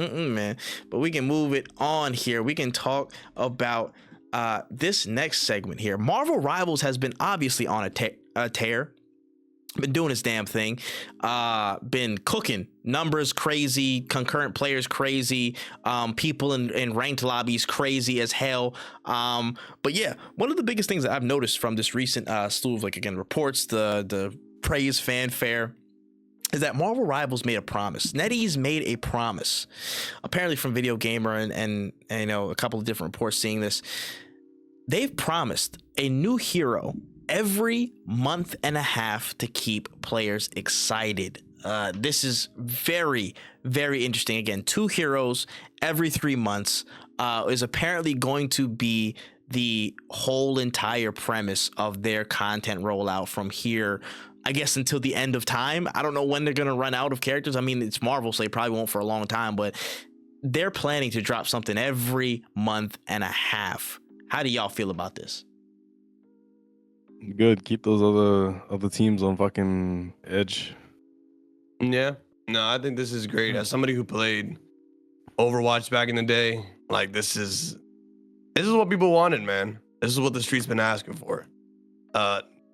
Man. But we can move it on here. We can talk about this next segment here. Marvel Rivals has been obviously on a tear. Been doing his damn thing. Been cooking. Numbers crazy. Concurrent players crazy. People in ranked lobbies crazy as hell. But yeah, one of the biggest things that I've noticed from this recent slew of, like, again, reports, the praise, fanfare, is that Marvel Rivals made a promise. NetEase made a promise, apparently from Video Gamer and you know, a couple of different reports seeing this. They've promised a new hero every month and a half to keep players excited. This is very, very interesting. Again, 2 heroes every 3 months is apparently going to be the whole entire premise of their content rollout from here, I guess, until the end of time. I don't know when they're going to run out of characters. I mean, it's Marvel, so they probably won't for a long time, but they're planning to drop something every month and a half. How do y'all feel about this? Good. Keep those other teams on fucking edge. Yeah. No, I think this is great. As somebody who played Overwatch back in the day, like, this is what people wanted, man. This is what the street's been asking for.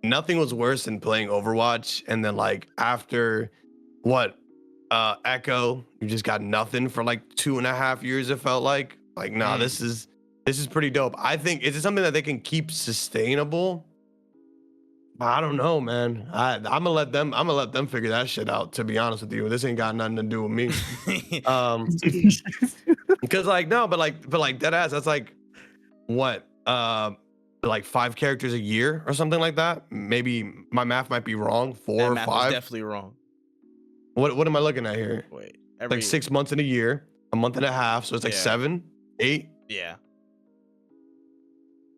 Nothing was worse than playing Overwatch and then, like, after Echo, you just got nothing for like 2.5 years. It felt like nah, this is pretty dope. I think it's something that they can keep sustainable. I don't know, man. I'm gonna let them figure that shit out, to be honest with you. This ain't got nothing to do with me. Because like, no, but like dead ass, that's like what, like 5 characters a year or something like that. Maybe my math might be wrong. 4 or 5. Math is definitely wrong. What am I looking at here? Wait, like 6 months in a year, a month and a half, so it's like 7, 8.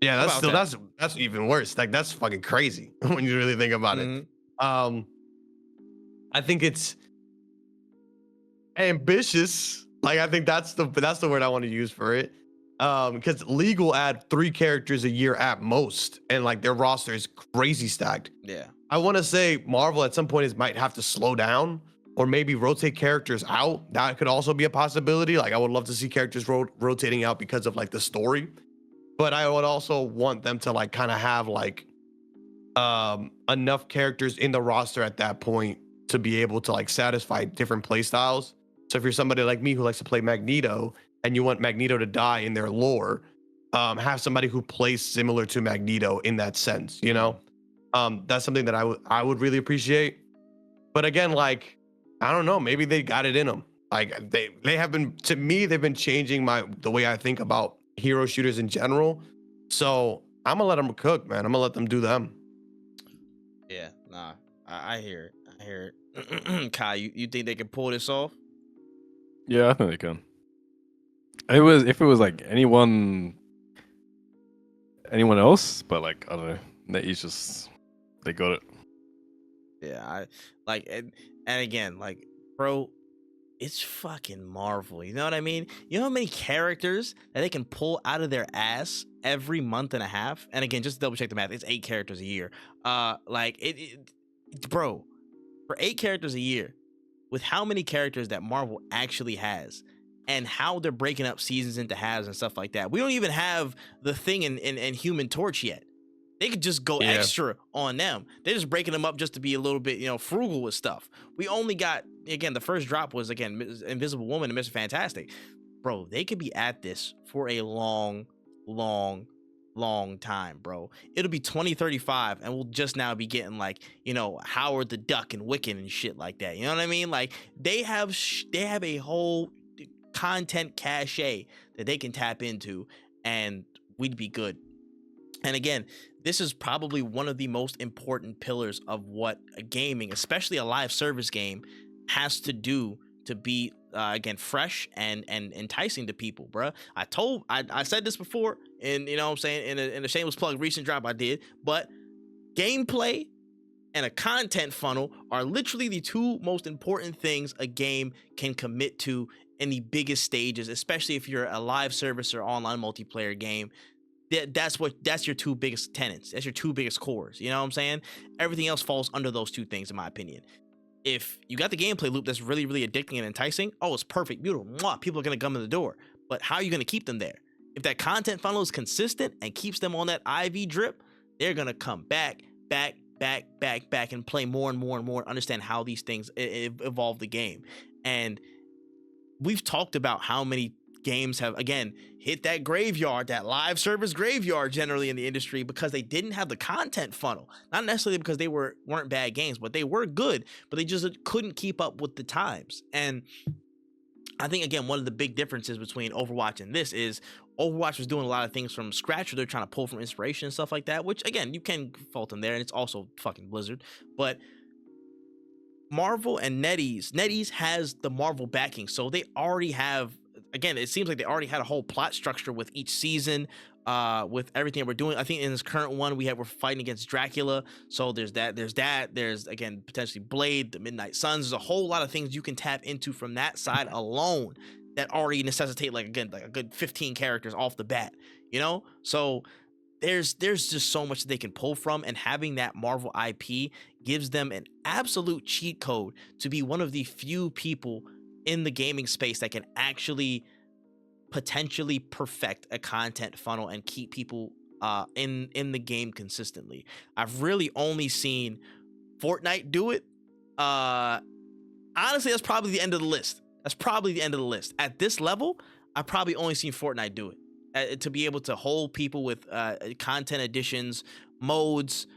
Yeah, that's still that's even worse. Like, that's fucking crazy when you really think about it. I think it's ambitious. Like, I think that's the word I want to use for it. Because League will add 3 characters a year at most, and like their roster is crazy stacked. Yeah. I want to say Marvel at some point might have to slow down or maybe rotate characters out. That could also be a possibility. Like, I would love to see characters rotating out because of like the story. But I would also want them to like kind of have like enough characters in the roster at that point to be able to like satisfy different play styles. So if you're somebody like me who likes to play Magneto and you want Magneto to die in their lore, have somebody who plays similar to Magneto in that sense, you know? That's something that I would really appreciate. But again, like, I don't know, maybe they got it in them. Like, they have been, to me, they've been changing the way I think about hero shooters in general. So I'm gonna let them cook, man. I'm gonna let them do them. Yeah, nah, I hear it. Kai, you think they can pull this off? Yeah, I think they can. If it was like anyone else, but like, I don't know, they got it. Yeah, I like, and again, like, bro, it's fucking Marvel. You know what I mean? You know how many characters that they can pull out of their ass every month and a half? And again, just double check the math. It's 8 characters a year. Like, bro, for 8 characters a year, with how many characters that Marvel actually has, and how they're breaking up seasons into halves and stuff like that. We don't even have the thing in Human Torch yet. They could just go extra on them. They're just breaking them up just to be a little bit, you know, frugal with stuff. We only got, again, the first drop was, again, Invisible Woman and Mr. Fantastic. Bro, they could be at this for a long, long, long time, bro. It'll be 2035 and we'll just now be getting, like, you know, Howard the Duck and Wiccan and shit like that. You know what I mean? Like, they have a whole content cachet that they can tap into, and we'd be good. And again, this is probably one of the most important pillars of what a gaming, especially a live service game, has to do to be again, fresh and enticing to people, bruh. I said this before, and you know what I'm saying, in a shameless plug recent drop I did, but gameplay and a content funnel are literally the 2 most important things a game can commit to in the biggest stages, especially if you're a live service or online multiplayer game. That's your 2 biggest tenets. That's your 2 biggest cores. You know what I'm saying? Everything else falls under those 2 things, in my opinion. if you got the gameplay loop that's really, really addicting and enticing, oh, it's perfect, beautiful. Mwah, people are gonna come in the door. But how are you gonna keep them there? If that content funnel is consistent and keeps them on that IV drip, they're gonna come back, and play more and more and more, understand how these things evolve the game. And we've talked about how many games have, again, hit that graveyard, that live service graveyard generally in the industry, because they didn't have the content funnel. Not necessarily because they weren't bad games, but they were good, but they just couldn't keep up with the times. And I think, again, one of the big differences between Overwatch and this is Overwatch was doing a lot of things from scratch, or they're trying to pull from inspiration and stuff like that, which, again, you can fault them there, and it's also fucking Blizzard. But Marvel and NetEase has the Marvel backing, so they already have, again, it seems like they already had a whole plot structure with each season, with everything that we're doing. I think in this current one we're fighting against Dracula, so there's again potentially Blade, the Midnight Suns. There's a whole lot of things you can tap into from that side alone that already necessitate, like, again, like a good 15 characters off the bat, you know. So there's just so much that they can pull from, and having that Marvel IP gives them an absolute cheat code to be one of the few people in the gaming space that can actually potentially perfect a content funnel and keep people in the game consistently. I've really only seen Fortnite do it. Honestly, that's probably the end of the list. At this level, I've probably only seen Fortnite do it. To be able to hold people with content additions, modes,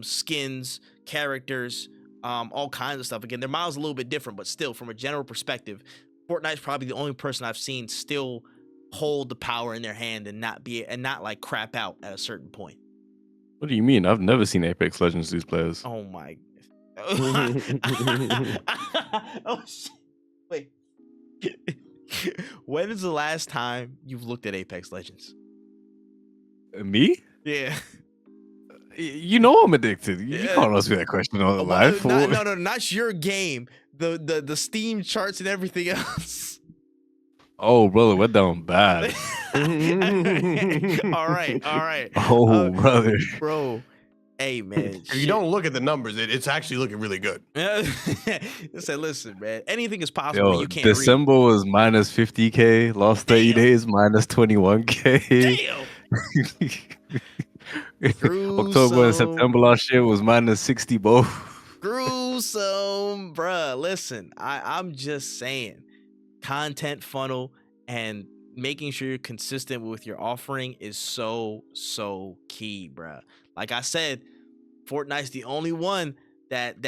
skins, characters, all kinds of stuff. Again, their model's a little bit different, but still, from a general perspective, Fortnite's probably the only person I've seen still hold the power in their hand and not like crap out at a certain point. What do you mean? I've never seen Apex Legends lose players. Oh my. Oh shit. Wait. When is the last time you've looked at Apex Legends? Me? Yeah. You know I'm addicted. You Yeah. can't ask me that question on the Well, live. no, not your game. The Steam charts and everything else. Oh, brother, we're down bad. All right. Oh, brother. Bro. Hey, man. If you don't look at the numbers, it's actually looking really good. Listen, man. Anything is possible. Yo, You can't December was minus 50K. Last 30 days, minus 21K. Damn. October and September last year was minus 60 both. Gruesome, bruh. Listen, I'm just saying, content funnel and making sure you're consistent with your offering is so key, bruh. Like I said, Fortnite's the only one that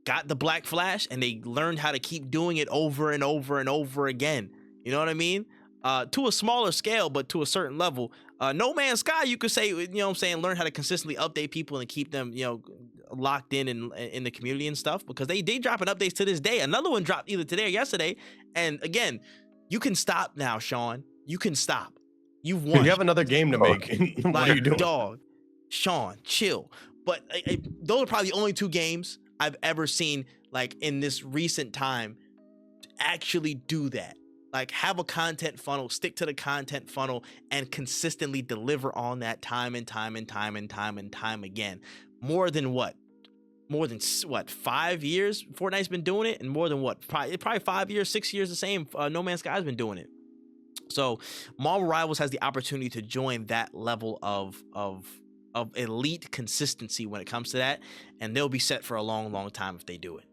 got the Black Flash, and they learned how to keep doing it over and over and over again. You know what I mean? To a smaller scale, but to a certain level. No Man's Sky, you could say, you know what I'm saying, learn how to consistently update people and keep them, you know, locked in the community and stuff, because they dropping updates to this day. Another one dropped either today or yesterday. And again, you can stop now, Sean. You can stop. You've won. You have another game to make. What Like, are you doing? dog, Sean, chill. But those are probably the only two games I've ever seen, like, in this recent time, actually do that. Like, have a content funnel, stick to the content funnel, and consistently deliver on that time and time again. More than 5 years Fortnite's been doing it, and more than probably 5 years, 6 years the same. No Man's Sky's been doing it. So Marvel Rivals has the opportunity to join that level of elite consistency when it comes to that, and they'll be set for a long time if they do it.